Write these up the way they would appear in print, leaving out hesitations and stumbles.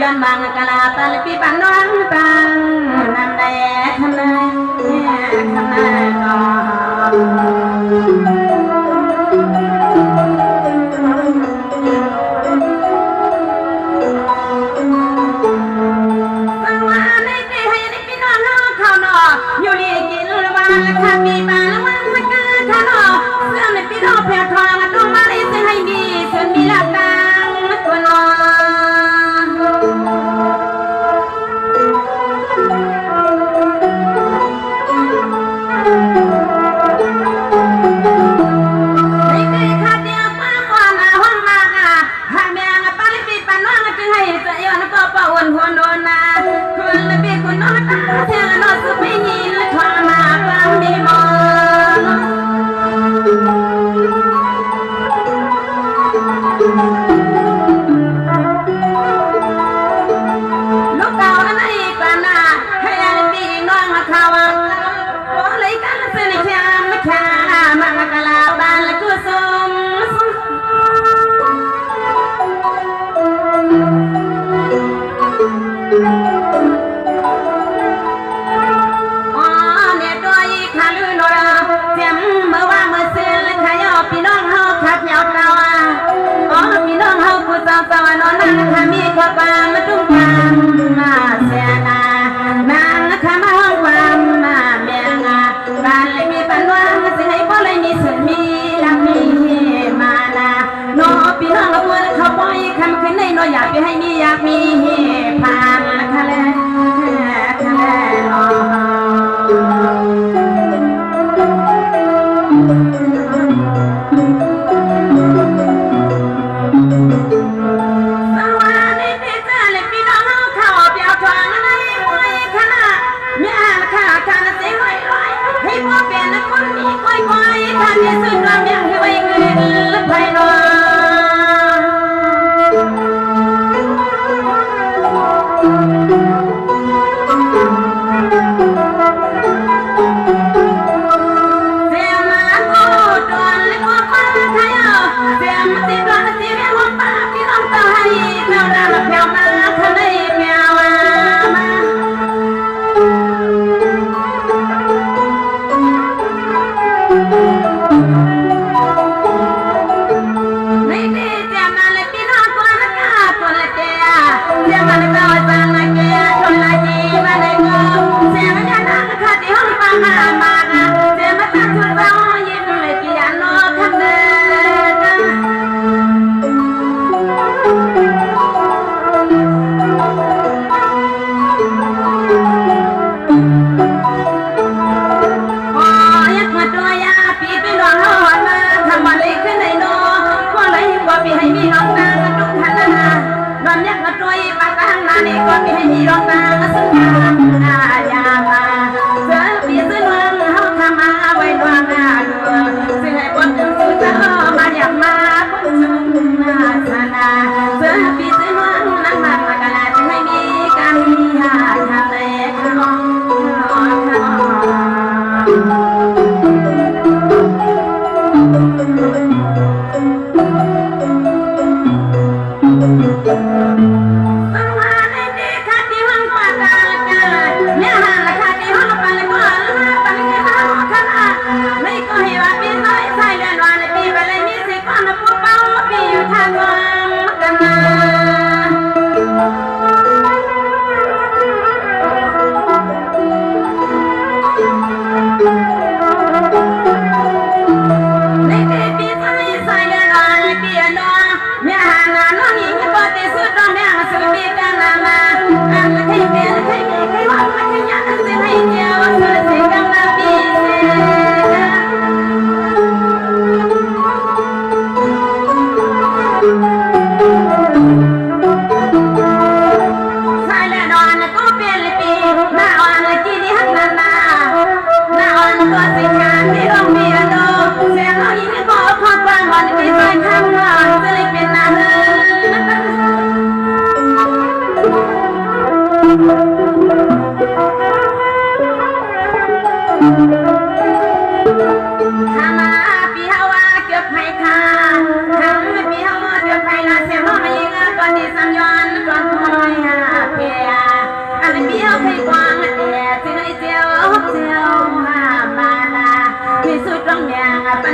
ย้อนบางกะลาตาลปีปานน้องตังนำได้ทำได้ทำได้ก่ฟังว่าในเตะให้ในพี่น้องเขาหนออยู่ดีกินละวันละคันมีปานละวันละกาเขาหนอเสื่อมในพี่น้องแผ่ทองต้องมาได้ซึ่งให้ดีส่วนมีหลักตังตัวน้องมีความมาตุ้งกันมาเสียนานางขมาความมา Hãy subscribe cho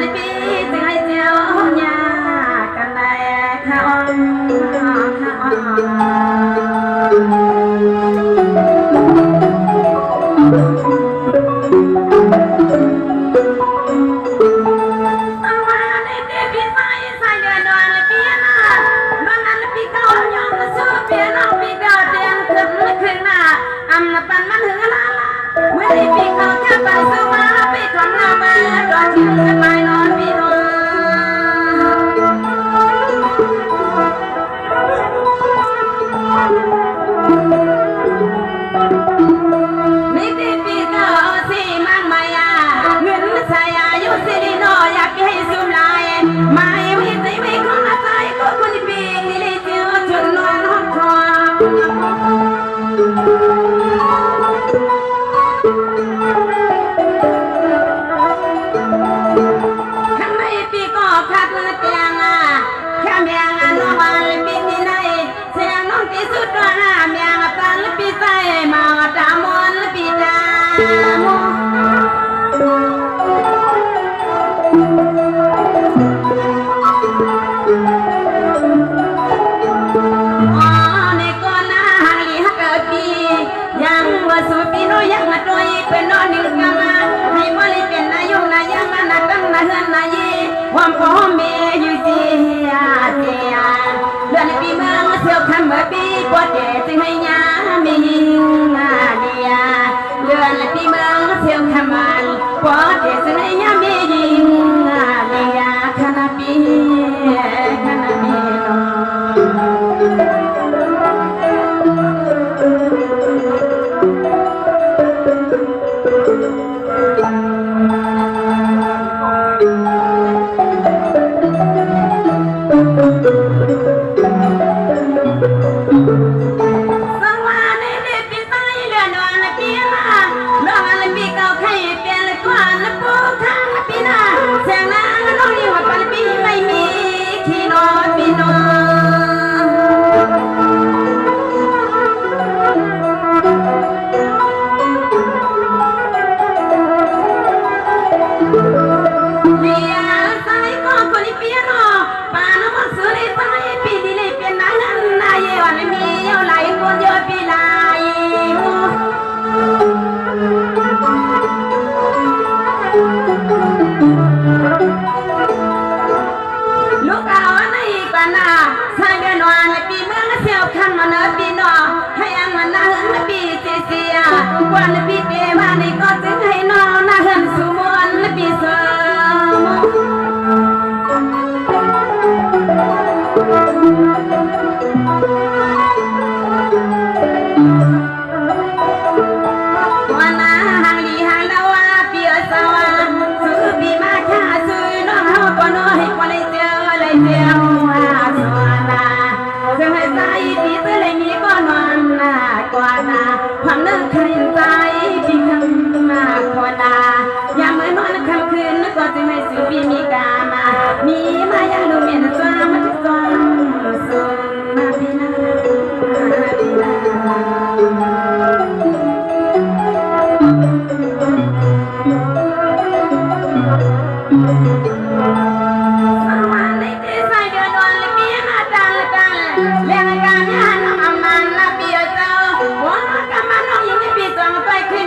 kênh Ghiền Mì Gõ để không bỏ lỡ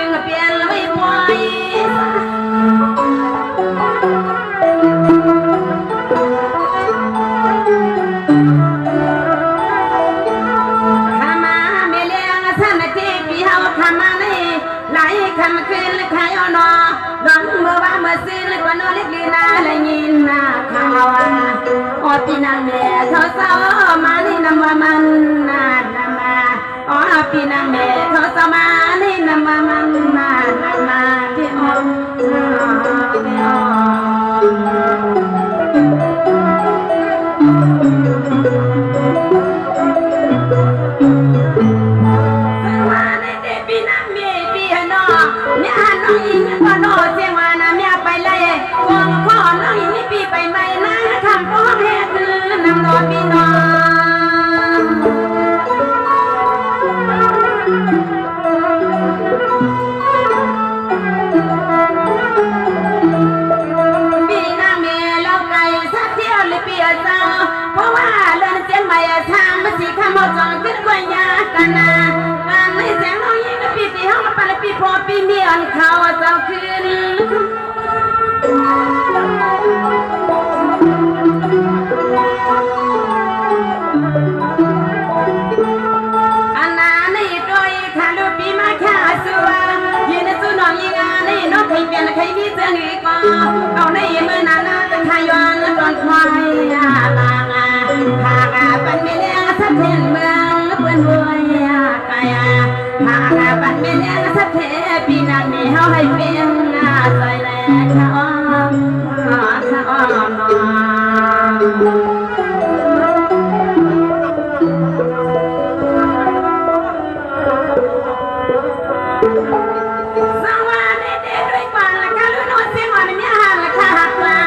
งเปลี่ยนไม่ปล่อยคำคืนขายอ่อนดอนเมื่อว่าเมื่อซื้อเลยวันนอนเล็กลีนาเลยยินนาข่าวอ๋อพี่นางแม่เขาเศร้ามานี่นำว่ามันนาดนมาอ๋อพี่นางแม่เขาเศร้ามานี่นำว่ามันนาดนมาที่อ๋อที่อ๋อเนี่ยน้องยิงก็โนเสียงว่านะเมียไปเลยกองพ่อน้องยิงนี่ปีไปไม่นะทำพ่อแห่คือนำนอนพี่น้องพี่นางเมย์เราไก่สักเที่ยวเลยเปียเจ้าเพราะว่าเลื่อนเสียงใหม่ทางมาสีข้ามเอาจองขึ้นกว่ายากันนะการในเสียงน้องยิงปีที่ห้องมาไปเลยปีพอปีเมียนเขาเจ้าคืนอันนั้นในโดยขาลูปีมาข้าสัวยืนสู้น้องยิงในน้องใครเปลี่ยนใครมีเสียงอีกก็เอาในเมื่อนานาขายวันตอนควายบางหากปันไม่เลี้ยงสักเพียนเมืองเพื่อนรวยกายหากปันไม่เลี้ยงสักเพียนปีนั้นมีเฮาให้เพียงใส่แลข้านสวัสดีเด็กด้วยกว่าละค่ะลุ้นนเสียงวันนี้หันละค่ะหักว่า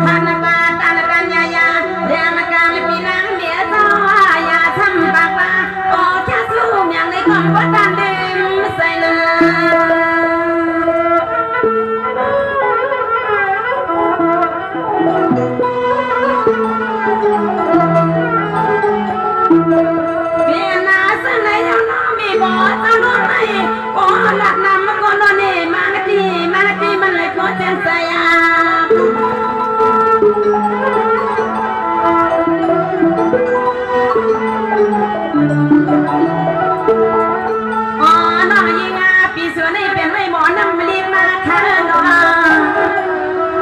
หันละว่าตาละกันยายาเรียงละกันปีนังเดียเจ้าว่าอย่าทำปากว่าโอ้แค่สู้อย่างในความว่าตามดื่มใส่เลยเบียนนาสนายน้องมีบ่เจ้าน้องไหนโอ้หลักนำมาก่อนนอนนี่มาทีมันเลยก็เจนสยามอ๋อน้องยิงปีส่วนนี้เป็นไม่หมอนำรีบมาค่ะน้อง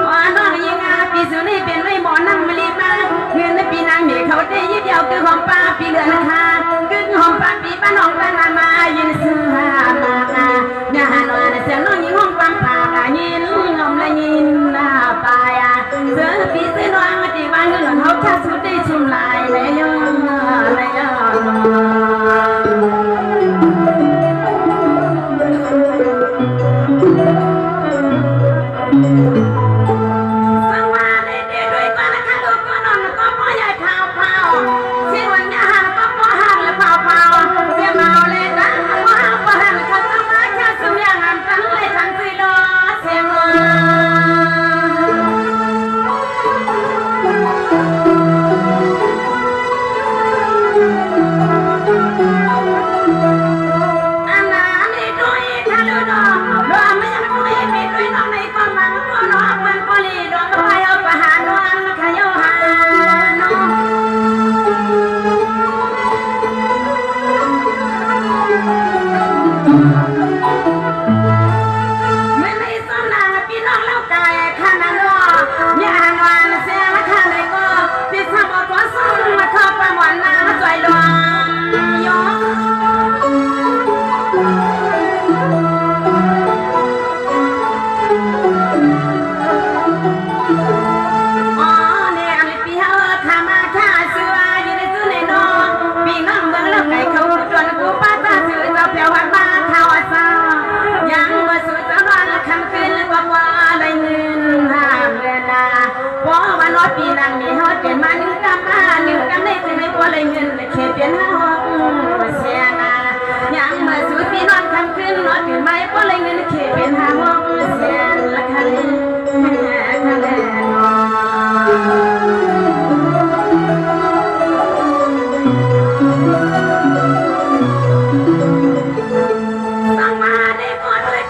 อ๋อน้องยิงปีส่วนนี้เป็นไม่หมอนำรีบมาเงินในปีนางเมียเขาได้ยิบเดียวคือหอมปลาปีเดือนละค่ะคือหอมปลาปีป้าน้องตั้งมายินเสือมาเนี่ยหันว่าเสียงน้องยิงห้องปั๊มปากยินงอมละยินปายเสือปีเสือน้องมาตีบ้านเงินเขาแค่สุดได้ชิมลายเลยยเลยยสังวาได้เด็ดด้วยกันนะคะลูกก็นอนก็พ่อใหญ่เผาเสียงวันนี้หันก็พ่อหันและเผาเสียงเมาเลยนะพ่อหันเขาต้องมาแค่สุ่มอย่างนั้นตั้งเลยทั้งสี่ล้อเสียงอันนั้นนี่ด้วยถ้าลูกน้องรวมไม่ยังไม่มีด้วยน้องในความหวังก็น้องเป็นคนลีดวงไปเอาไปหาดวงขยโยหาน้องไม่ในสมนาพี่น้องเล่ากายข้านาโลยานวันเสียละข้าในก็ที่ทำเอาตัวส่งมาเข้าประมวลนาจ่อยดวงยอ๋อเนี่ยอันนี้พี่เฮาทำมาค่าซื้ออยู่ในซื้อในน้องพี่น้องเมืองเล่าไก่เขาจวนกูป้าตาซื้อเจ้าเปียววันมาข้าวซายังมาสู่จังหวัดคำคืนกว่าได้เงินเวลาเพราะวันรถปีนั้นมีเฮาเปลี่ยนมาหนึ่งกำในจะไม่พอเลยเงินเลยเขตเปลี่ยนห้าเสียนายังมาสู่พี่น้องคำคืนรถเปลี่ยนไม่พอเลยเงินเขตเปลี่ยนห้าเสียละคันสังมาได้ก่อนด้วย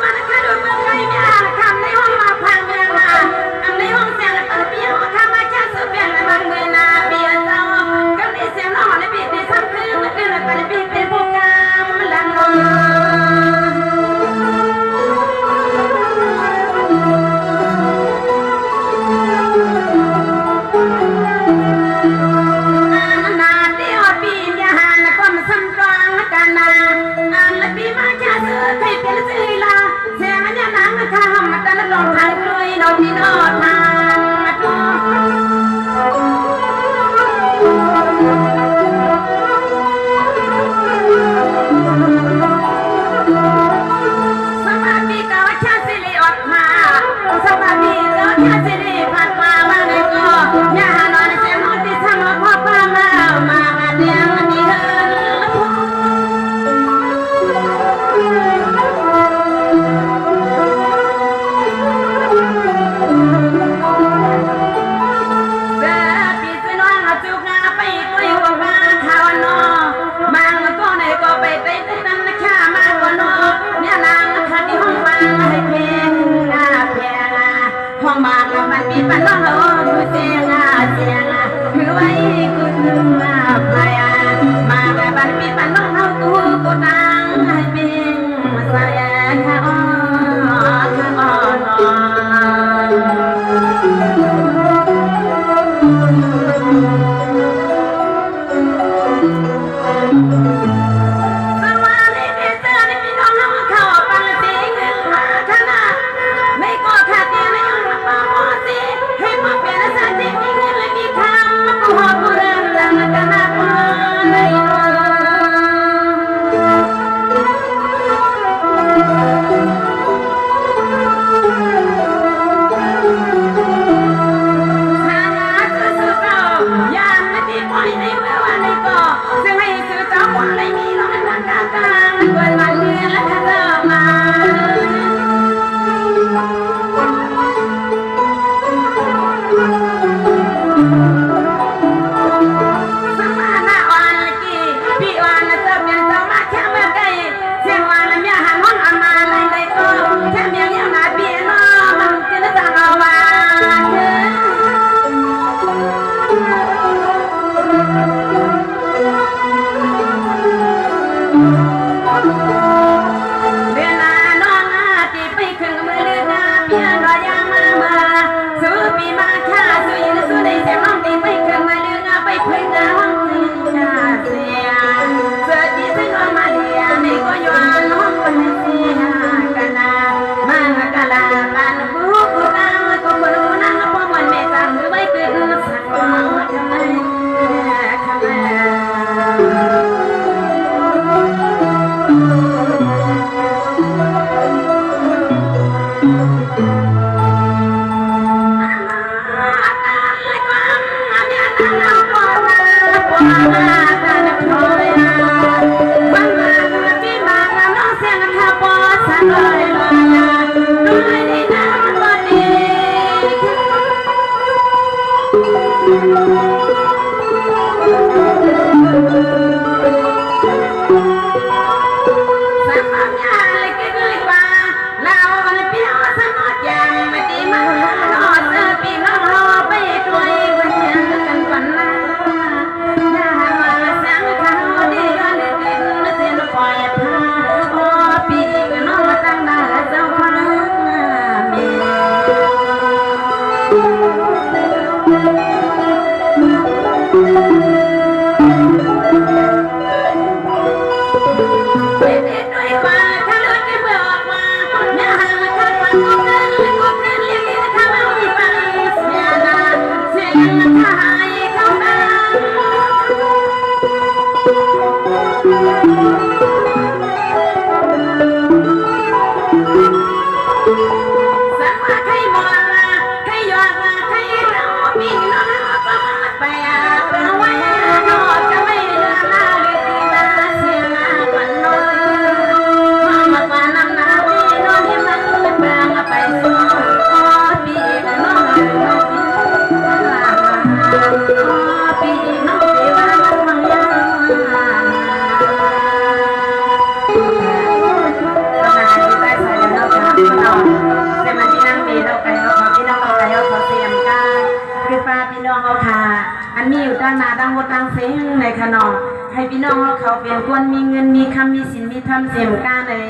ด้านหน้าดังวัดดังเสียงในขนมให้พี่น้องเขาเป็นคนมีเงินมีคำมีสินมีธรรมเสียมก้าเลย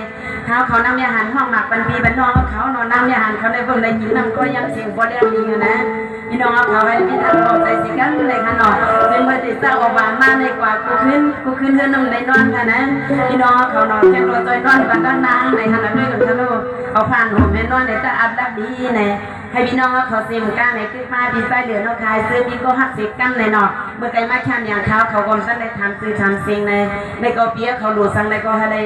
เขานำยาหันห้องหมักปันปีบันน้องเขานอนนำยาหันเขาได้เพิ่งได้ยินนำก็ยังเสียงบ่ได้ดีนะพี่น้องเขาให้พี่ทำบอกใจสิกันเลยขนมเป็นเมื่อติดตั้งออกมามาในกว่ากูขึ้นเธอนมในนอนค่ะนะพี่น้องเขานอนแค่รอจอยนอนกันด้านนางในขณะด้วยกันทะลุเขาผ่านผมในนอนในตาอับดับดีในให้พี่น้องเขาเสียมก้าในขึ้นมาพี่ใส่เหลือน้องคายซื้อพี่ก็หักเสียกันในนอเมื่อไกลมาแค่อย่างเขากำลังได้ทำซื้อทำเสียงในก็เปียเขาหลุดสังในก็ให้ได้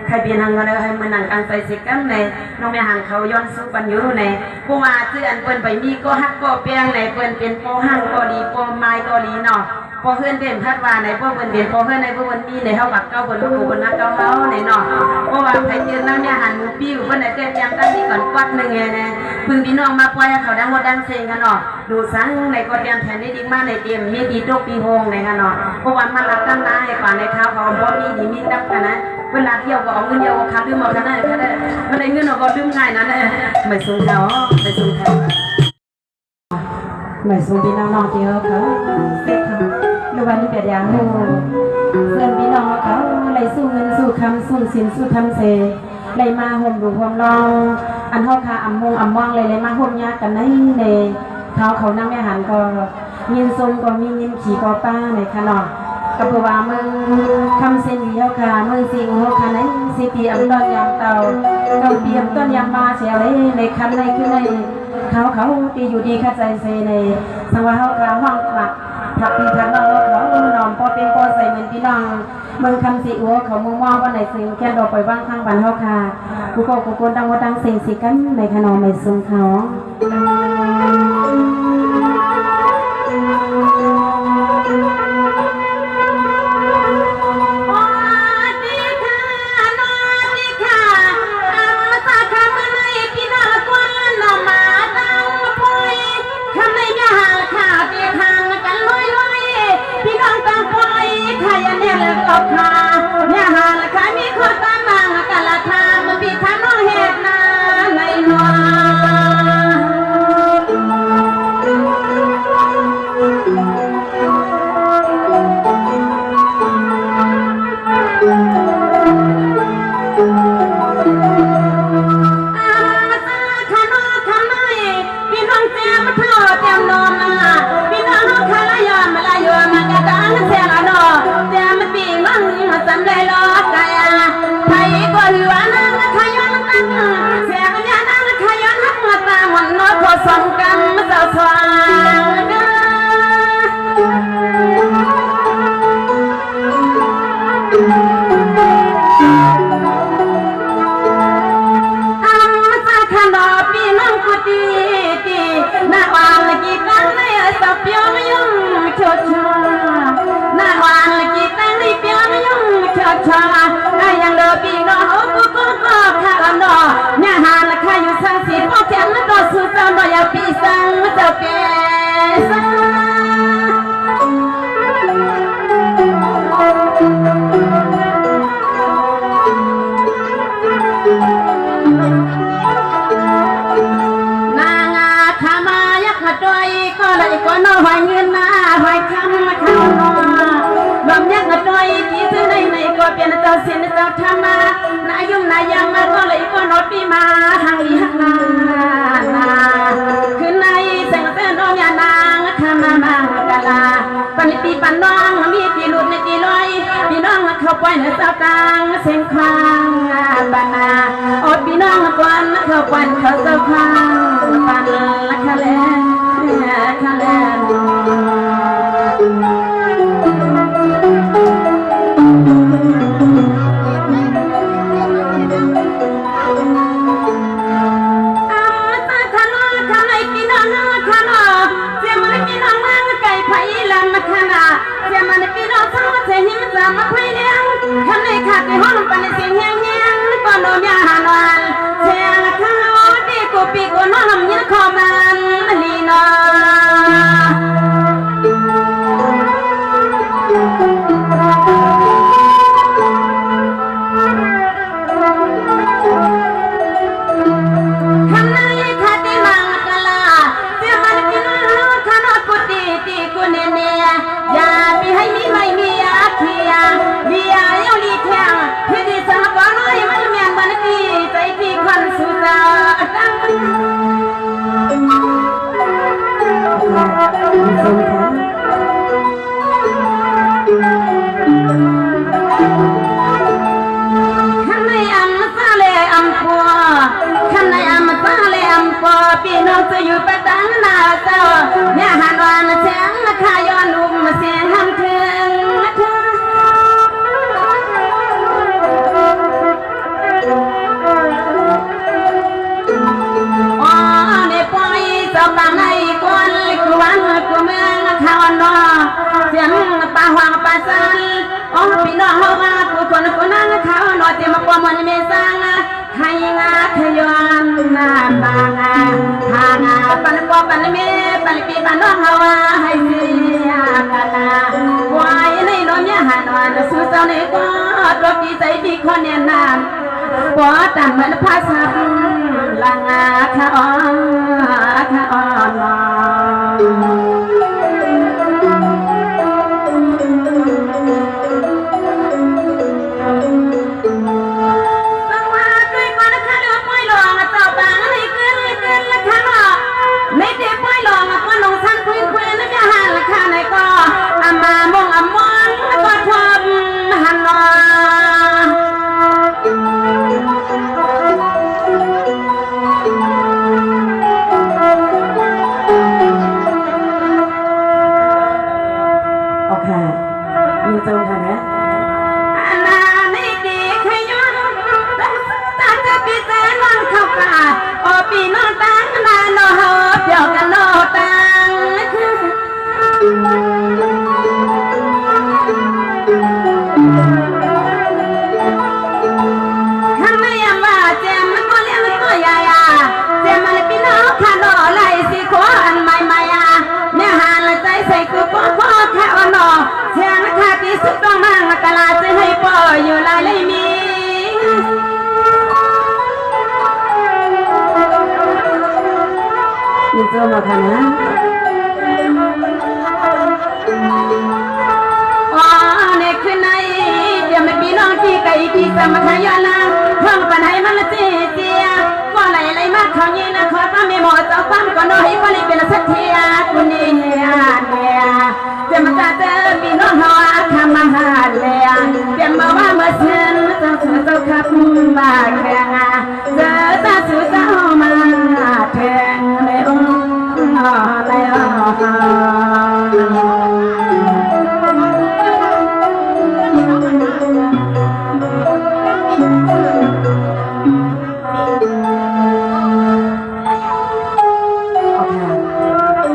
ใครเปลี่ยนทางก็ได้ให้มันนั่งกันใส่เสียกันในน้องแม่หันเขาย้อนสู้ปัญญูในผู้ว่าซื้ออันเปิ้นไปมีก็หักก็เปียงในเปิ้นเป็นโปห้างก็ดีโปไม้ก็ดีเนาะพอเพื่อนเด่นพัดว่าในพวกเพื่อนเด่นพอเพื่อนในพวกเพื่อนมีในเท่ากับเก้าบนลูกบนนักเก้าเขาในเนาะเพราะว่าใครเจอน้ำเนี่ยหันมือปิ้วเพื่อนในเต้นยำตั้งที่ก่อนกัดหนึ่งไงเนี่ยพึ่งพี่น้องมาปล่อยเขาดังวัดดังเซงกันเนาะดูสังในกอดยำแทนได้ดีมากในเตรียมมีดีโตปีโฮงในกันเนาะเพราะวันมันรับตั้งน้าให้ฝ่าในเท้าเขาเพราะมีดีมีตั้งกันนะเวลาเที่ยวก็เอาเงินเดียวคันดื้อมาขนาดนั้นมันได้เงินเราก็ดื้อง่ายนั่นแหละไม่สูงเขาไม่สูงเขาไม่สูงพี่น้องๆที่เขาเซ็ตเขาในวันนี้เป็นอย่างโหเพื่อนพี่น้องเขาเลยสู้เงินสู้คำสู้สินสู้ทำเสเลยมาห่มดูห่มรองอันเท่าคาอ่ำมงอ่ำว่างเลยมาห่มยากันในเขานั่งแม่หันก็ยินทรงก็มียินขี่ก็ป้าในขนมกับเพื่อว่ามึงคำเส้นเท่าคามึงสิงเท่าคาในสิปีอันต้นยำเต่าเปียมต้นยำมาเสียเลยในคันในขึ้นในเขาตีอยู่ดีข้าใจเซในสังว่าเขาห้องหลักผักปีผักน้องเขานอมพอเป็นพอใส่เหมือนพี่น้องเมืองคำสีอัวเขามองว่าในสิ่งแค่ดอกไปว่างข้างบ้านเขาค่ะกูก็กูคนดังว่าดังสิ่งสิกันในขนมในซุ้มเขาสองกันมาเจ้าสว่างขนมปีน้องกุฏิตีหน้าหวานกีตั้งในสับเปียวไม่ยุ่งเชื่อชาหน้าหวานกีตั้งในเปียวไม่ยุ่งเชื่อชาไอ้ยังเดินปีน้องกูก็ข้าวนอเนี่ยหาละข้าอยู่สังสีพ่อแก่มาต่อสู้ตามบ่อยปีสังมาเจ้าแก่สังก็น้อยเงินมาหอยคำมาข้าวนอลมยักษ์มาด้วยที่ซื้อในก็เป็นเจ้าเสียนเจ้าธรรมานายุ่มนายังมาก็เลยก็นอดปีมาหังลีหักนาคืนในแสงเต้นน้องยานางทำมากาลาปันปีปันน้องมีปีหลุดในปีลอยพี่น้องเข้าไปในเจ้าตางเสียงควางบานาอดพี่น้องกวนเข้าไปเขาเจ้าควางปันละคะแลคะแลมาคุยเลี้ยงขันในขาดในห้องปันในเสียงแห้งๆก็โดนยาหานวันเชียงข้าวดีกูปีกูน้องยินขอมันลีนอ อยู่ประดังนาเจ้าเนี่ยหันวันเสียงขายอนอุ้มเสียงห้ำถึงอ๋อในปอยเจ้าบางในกวนกวนกูเมืองข้าวนอเสียงป่าหวังป่าสันอ๋อพี่น้องเฮาว่ากูคนกูนั่งข้าวนอเตรียมความมันไม่สร้างให้งาขยอนนาบางาหานาปันปอปันเมปันปีปันน้องเฮาว่าให้เสียกันนะวายในน้องยาหานอนสู้เจ้าในก็รบดีใจพี่คนเนี่ยนานปอตันเหมือนภาษาลังอาข้าอ่อนข้าอ่อนสุดต้องมั่งตลาดจะให้ปล่อยอยู่ลายเลยมีมีโจมาค่ะนะอ๋อในคืนไหนเดี๋ยวไม่พี่น้องที่ไก่ที่สมัครยาลาเพิ่งปัญหามันละเจียก็ไหลมากเขาเย็นนะขอป้าไม่หมดเจ้าปั้มก็น้อยก็เลยเป็นสักทีคุณนี่เนี่ยจะมาเจอพี่น้องหัวคำมาหาเลยเดี๋ยวมาว่าเมื่อเช้าเจ้าสุดเจ้าขับมาแข่งเจอเจ้าสุดเจ้ามาแข่งเลยองเลย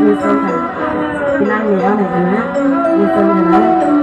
มีโซ่ค่ะพี่นั่งเหนียวหน่อยกันนะมีโซ่นะ